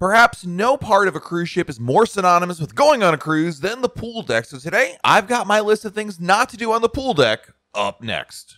Perhaps no part of a cruise ship is more synonymous with going on a cruise than the pool deck. So today, I've got my list of things not to do on the pool deck up next.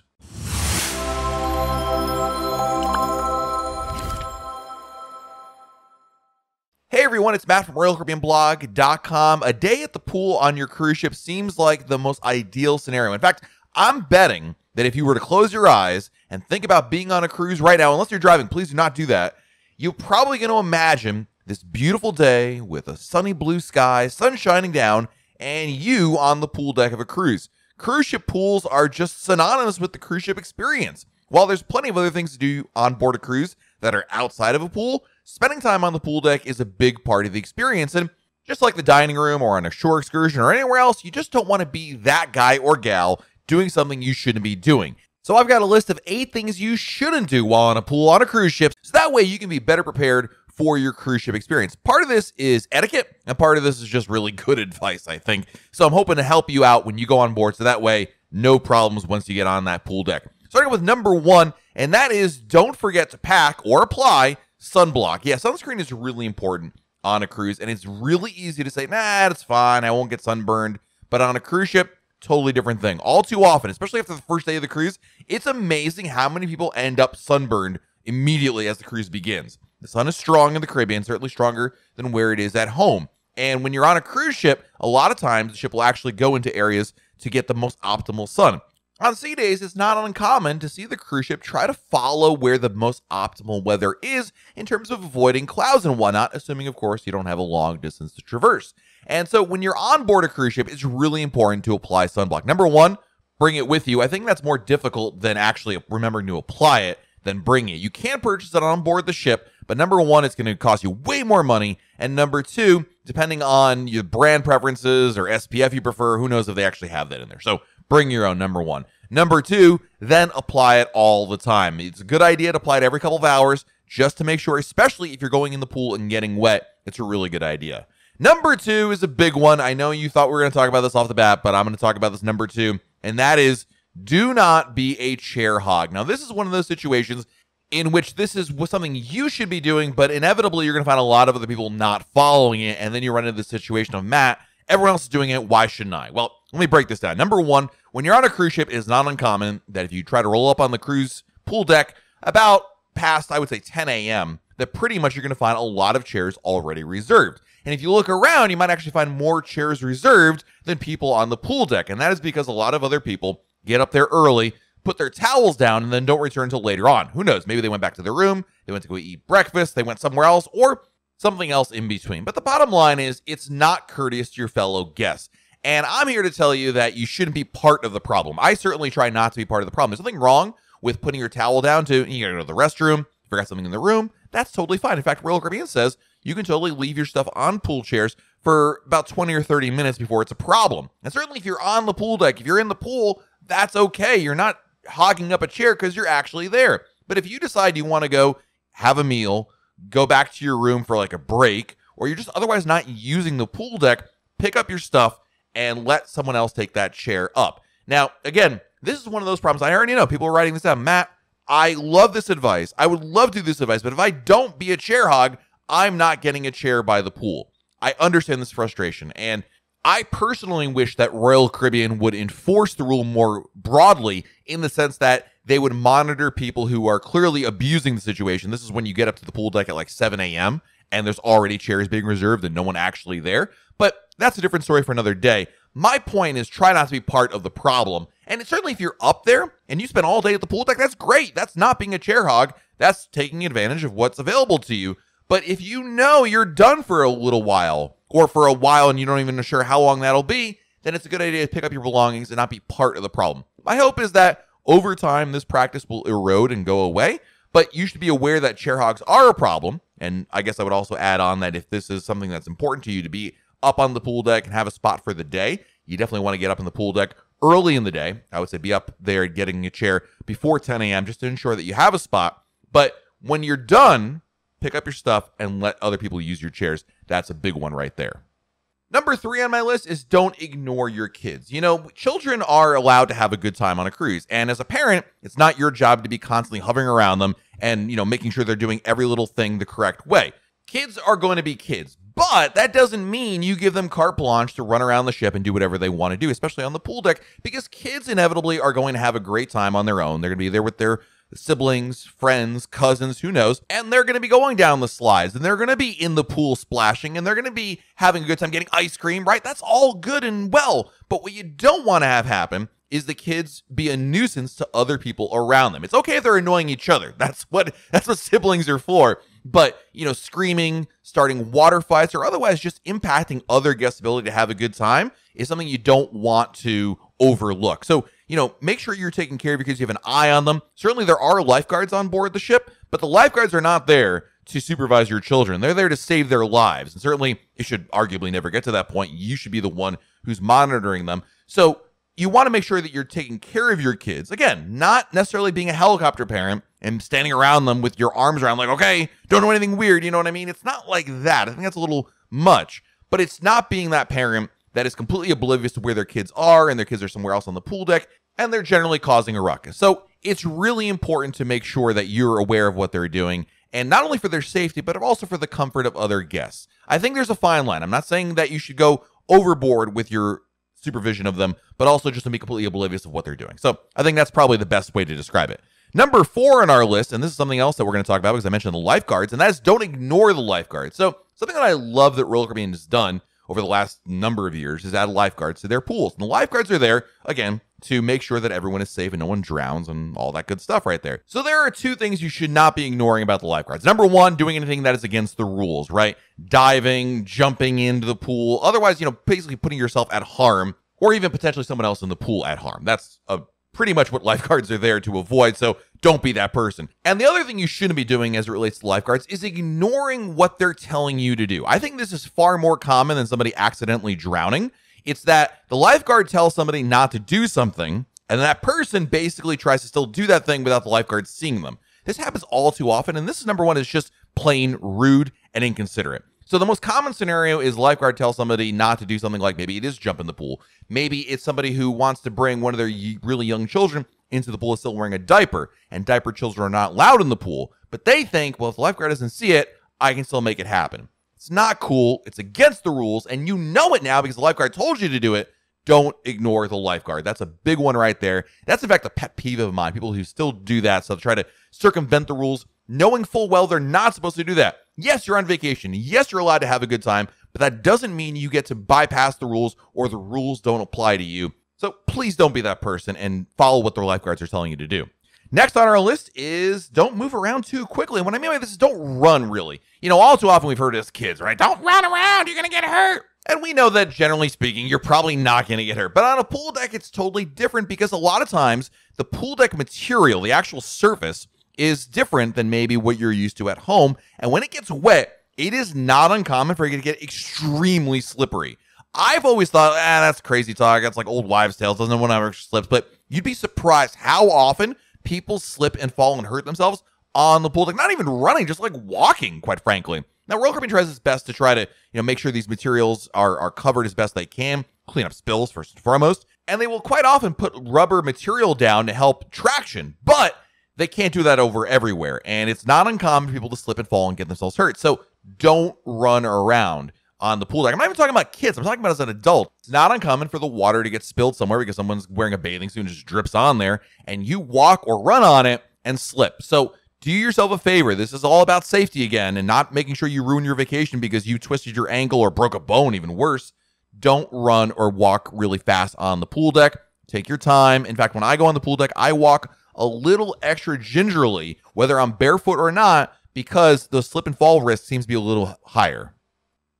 Hey everyone, it's Matt from RoyalCaribbeanBlog.com. A day at the pool on your cruise ship seems like the most ideal scenario. In fact, I'm betting that if you were to close your eyes and think about being on a cruise right now, unless you're driving, please do not do that, you're probably going to imagine this beautiful day with a sunny blue sky, sun shining down, and you on the pool deck of a cruise. Cruise ship pools are just synonymous with the cruise ship experience. While there's plenty of other things to do on board a cruise that are outside of a pool, spending time on the pool deck is a big part of the experience. And just like the dining room or on a shore excursion or anywhere else, you just don't want to be that guy or gal doing something you shouldn't be doing. So I've got a list of 8 things you shouldn't do while on a pool on a cruise ship, so that way you can be better prepared for your cruise ship experience. Part of this is etiquette, and part of this is just really good advice, I think. So I'm hoping to help you out when you go on board, so that way, no problems once you get on that pool deck. Starting with number 1, and that is don't forget to pack or apply sunblock. Yeah, sunscreen is really important on a cruise, and it's really easy to say, nah, it's fine, I won't get sunburned. But on a cruise ship, totally different thing. All too often, especially after the first day of the cruise, it's amazing how many people end up sunburned immediately as the cruise begins. The sun is strong in the Caribbean, certainly stronger than where it is at home. And when you're on a cruise ship, a lot of times the ship will actually go into areas to get the most optimal sun. On sea days, it's not uncommon to see the cruise ship try to follow where the most optimal weather is in terms of avoiding clouds and whatnot, assuming, of course, you don't have a long distance to traverse. And so when you're on board a cruise ship, it's really important to apply sunblock. Number 1, bring it with you. I think that's more difficult than actually remembering to apply it than bringing it. You can purchase it on board the ship, but number 1, it's going to cost you way more money. And number 2, depending on your brand preferences or SPF you prefer, who knows if they actually have that in there. So bring your own, number 1. Number 2, then apply it all the time. It's a good idea to apply it every couple of hours just to make sure, especially if you're going in the pool and getting wet, it's a really good idea. Number 2 is a big one. I know you thought we were going to talk about this off the bat, but I'm going to talk about this number 2, and that is do not be a chair hog. Now, this is one of those situations in which this is something you should be doing, but inevitably you're going to find a lot of other people not following it, and then you run into the situation of, Matt, everyone else is doing it, why shouldn't I? Well, let me break this down. Number 1, when you're on a cruise ship, it's not uncommon that if you try to roll up on the cruise pool deck about past, I would say, 10 a.m., that pretty much you're going to find a lot of chairs already reserved. And if you look around, you might actually find more chairs reserved than people on the pool deck. And that is because a lot of other people get up there early, put their towels down, and then don't return until later on. Who knows? Maybe they went back to their room, they went to go eat breakfast, they went somewhere else, or something else in between. But the bottom line is it's not courteous to your fellow guests. And I'm here to tell you that you shouldn't be part of the problem. I certainly try not to be part of the problem. There's nothing wrong with putting your towel down you gotta go to the restroom, forgot something in the room. That's totally fine. In fact, Royal Caribbean says you can totally leave your stuff on pool chairs for about 20 or 30 minutes before it's a problem. And certainly if you're on the pool deck, if you're in the pool, that's okay. You're not hogging up a chair because you're actually there. But if you decide you want to go have a meal, go back to your room for like a break, or you're just otherwise not using the pool deck, pick up your stuff and let someone else take that chair up. Now, again, this is one of those problems. I already know people are writing this down. Matt, I love this advice. I would love to do this advice, but if I don't be a chair hog, I'm not getting a chair by the pool. I understand this frustration, and I personally wish that Royal Caribbean would enforce the rule more broadly in the sense that they would monitor people who are clearly abusing the situation. This is when you get up to the pool deck at like 7 a.m. and there's already chairs being reserved and no one actually there. But that's a different story for another day. My point is try not to be part of the problem. And it's certainly if you're up there and you spend all day at the pool deck, that's great. That's not being a chair hog. That's taking advantage of what's available to you. But if you know you're done for a little while, or for a while and you don't even know sure how long that'll be, then it's a good idea to pick up your belongings and not be part of the problem. My hope is that over time, this practice will erode and go away, but you should be aware that chair hogs are a problem. And I guess I would also add on that if this is something that's important to you to be up on the pool deck and have a spot for the day, you definitely want to get up on the pool deck early in the day. I would say be up there getting a chair before 10 a.m. just to ensure that you have a spot. But when you're done, pick up your stuff and let other people use your chairs. That's a big one right there. Number 3 on my list is don't ignore your kids. You know, children are allowed to have a good time on a cruise. And as a parent, it's not your job to be constantly hovering around them and, making sure they're doing every little thing the correct way. Kids are going to be kids, but that doesn't mean you give them carte blanche to run around the ship and do whatever they want to do, especially on the pool deck, because kids inevitably are going to have a great time on their own. They're going to be there with their siblings, friends, cousins, who knows, and they're going to be going down the slides, and they're going to be in the pool splashing, and they're going to be having a good time getting ice cream, right? That's all good and well, but what you don't want to have happen is the kids be a nuisance to other people around them. It's okay if they're annoying each other. That's what siblings are for. But, screaming, starting water fights, or otherwise just impacting other guests' ability to have a good time is something you don't want to overlook. So, make sure you're taking care of your kids. You have an eye on them. Certainly there are lifeguards on board the ship, but the lifeguards are not there to supervise your children. They're there to save their lives. And certainly it should arguably never get to that point. You should be the one who's monitoring them. So you want to make sure that you're taking care of your kids. Again, not necessarily being a helicopter parent and standing around them with your arms around like, okay, don't do anything weird. You know what I mean? It's not like that. I think that's a little much, but it's not being that parent that is completely oblivious to where their kids are and their kids are somewhere else on the pool deck and they're generally causing a ruckus. So it's really important to make sure that you're aware of what they're doing, and not only for their safety, but also for the comfort of other guests. I think there's a fine line. I'm not saying that you should go overboard with your supervision of them, but also just to be completely oblivious of what they're doing. So I think that's probably the best way to describe it. Number 4 on our list, and this is something else that we're going to talk about because I mentioned the lifeguards, and that is don't ignore the lifeguards. So something that I love that Royal Caribbean has done over the last number of years is add lifeguards to their pools. And the lifeguards are there, again, to make sure that everyone is safe and no one drowns and all that good stuff right there. So there are 2 things you should not be ignoring about the lifeguards. Number 1, doing anything that is against the rules, right? Diving, jumping into the pool, otherwise, basically putting yourself at harm, or even potentially someone else in the pool at harm. That's pretty much what lifeguards are there to avoid, so don't be that person. And the other thing you shouldn't be doing as it relates to lifeguards is ignoring what they're telling you to do. I think this is far more common than somebody accidentally drowning. It's that the lifeguard tells somebody not to do something, and that person basically tries to still do that thing without the lifeguard seeing them. This happens all too often, and this is number 1, is just plain rude and inconsiderate. So the most common scenario is lifeguard tells somebody not to do something, like maybe it is jump in the pool. Maybe it's somebody who wants to bring one of their really young children into the pool is still wearing a diaper, and diaper children are not allowed in the pool. But they think, well, if the lifeguard doesn't see it, I can still make it happen. It's not cool. It's against the rules, and you know it now because the lifeguard told you to do it. Don't ignore the lifeguard. That's a big one right there. That's, in fact, a pet peeve of mine. People who still do that, so try to circumvent the rules, knowing full well they're not supposed to do that. Yes, you're on vacation. Yes, you're allowed to have a good time, but that doesn't mean you get to bypass the rules or the rules don't apply to you. So please don't be that person and follow what the lifeguards are telling you to do. Next on our list is don't move around too quickly. And what I mean by this is don't run, really. All too often we've heard as kids, right? Don't run around, you're going to get hurt. And we know that generally speaking, you're probably not going to get hurt. But on a pool deck, it's totally different because a lot of times the pool deck material, the actual surface, is different than maybe what you're used to at home. And when it gets wet, it is not uncommon for it to get extremely slippery. I've always thought, that's crazy talk. That's like old wives' tales. Doesn't one ever slips? But you'd be surprised how often people slip and fall and hurt themselves on the pool deck. Not even running, just like walking, quite frankly. Now, Royal Caribbean tries its best to try to make sure these materials are covered as best they can, clean up spills first and foremost. And they will quite often put rubber material down to help traction. But they can't do that over everywhere, and it's not uncommon for people to slip and fall and get themselves hurt. So don't run around on the pool deck. I'm not even talking about kids. I'm talking about as an adult. It's not uncommon for the water to get spilled somewhere because someone's wearing a bathing suit and just drips on there, and you walk or run on it and slip. So do yourself a favor. This is all about safety again, and not making sure you ruin your vacation because you twisted your ankle or broke a bone, even worse. Don't run or walk really fast on the pool deck. Take your time. In fact, when I go on the pool deck, I walk a little extra gingerly, whether I'm barefoot or not, because the slip and fall risk seems to be a little higher.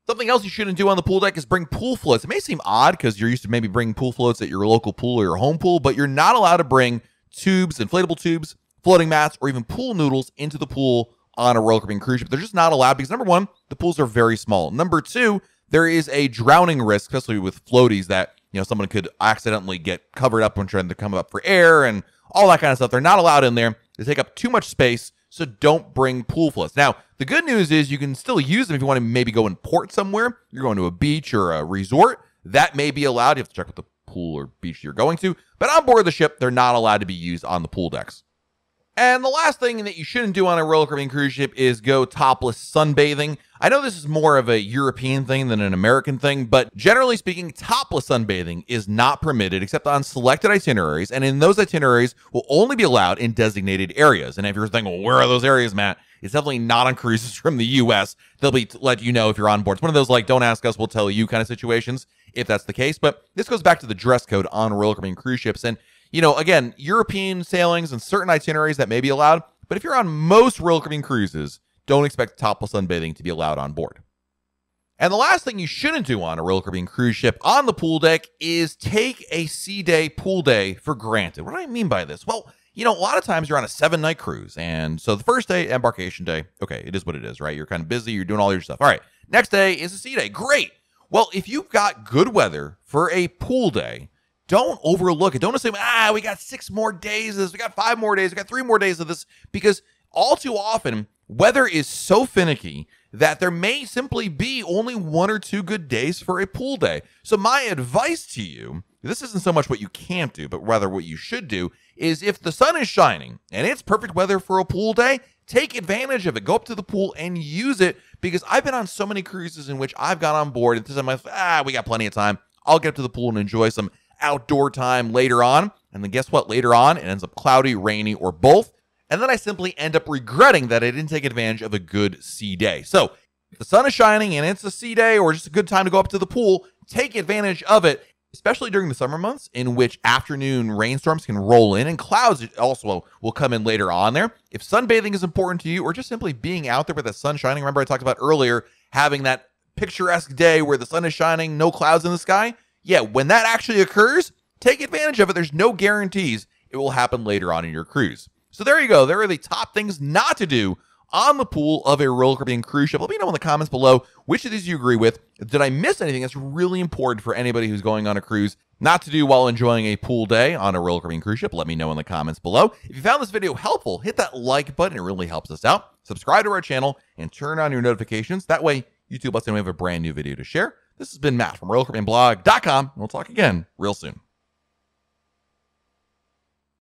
Something else you shouldn't do on the pool deck is bring pool floats. It may seem odd because you're used to maybe bringing pool floats at your local pool or your home pool, but you're not allowed to bring tubes, inflatable tubes, floating mats, or even pool noodles into the pool on a Royal Caribbean cruise ship. They're just not allowed because, number 1, the pools are very small. Number 2, there is a drowning risk, especially with floaties, that someone could accidentally get covered up when trying to come up for air and all that kind of stuff. They're not allowed in there. They take up too much space, so don't bring pool floats. Now, the good news is you can still use them if you want to maybe go in port somewhere. You're going to a beach or a resort. That may be allowed. You have to check with the pool or beach you're going to. But on board the ship, they're not allowed to be used on the pool decks. And the last thing that you shouldn't do on a roller Caribbean cruise ship is go topless sunbathing. I know this is more of a European thing than an American thing, but generally speaking, topless sunbathing is not permitted except on selected itineraries, and in those itineraries will only be allowed in designated areas. And if you're thinking, well, where are those areas, Matt? It's definitely not on cruises from the U.S. They'll be let you know if you're on board. It's one of those like, don't ask us, we'll tell you kind of situations if that's the case. But this goes back to the dress code on roller Caribbean cruise ships. And again, European sailings and certain itineraries that may be allowed, but if you're on most Royal Caribbean cruises, don't expect topless sunbathing to be allowed on board. And the last thing you shouldn't do on a Royal Caribbean cruise ship on the pool deck is take a sea day pool day for granted. What do I mean by this? Well, a lot of times you're on a 7-night cruise, and so the first day, embarkation day, okay, it is what it is, right? You're kind of busy, you're doing all your stuff. All right, next day is a sea day. Great. Well, if you've got good weather for a pool day, don't overlook it. Don't assume, we got 6 more days of this, we got 5 more days, we got 3 more days of this, because all too often, weather is so finicky that there may simply be only 1 or 2 good days for a pool day. So my advice to you, this isn't so much what you can't do, but rather what you should do, is if the sun is shining and it's perfect weather for a pool day, take advantage of it. Go up to the pool and use it, because I've been on so many cruises in which I've got on board and I'm like, we got plenty of time. I'll get up to the pool and enjoy some outdoor time later on. And then guess what? Later on, it ends up cloudy, rainy, or both. And then I simply end up regretting that I didn't take advantage of a good sea day. So if the sun is shining and it's a sea day or just a good time to go up to the pool, take advantage of it, especially during the summer months in which afternoon rainstorms can roll in and clouds also will come in later on there. If sunbathing is important to you or just simply being out there with the sun shining, remember I talked about earlier having that picturesque day where the sun is shining, no clouds in the sky. Yeah, when that actually occurs, take advantage of it. There's no guarantees it will happen later on in your cruise. So there you go. There are the top things not to do on the pool of a Royal Caribbean cruise ship. Let me know in the comments below which of these you agree with. Did I miss anything that's really important for anybody who's going on a cruise not to do while enjoying a pool day on a Royal Caribbean cruise ship? Let me know in the comments below. If you found this video helpful, hit that like button. It really helps us out. Subscribe to our channel and turn on your notifications. That way, YouTube lets you know we have a brand new video to share. This has been Matt from RoyalCaribbeanBlog.com, and we'll talk again real soon.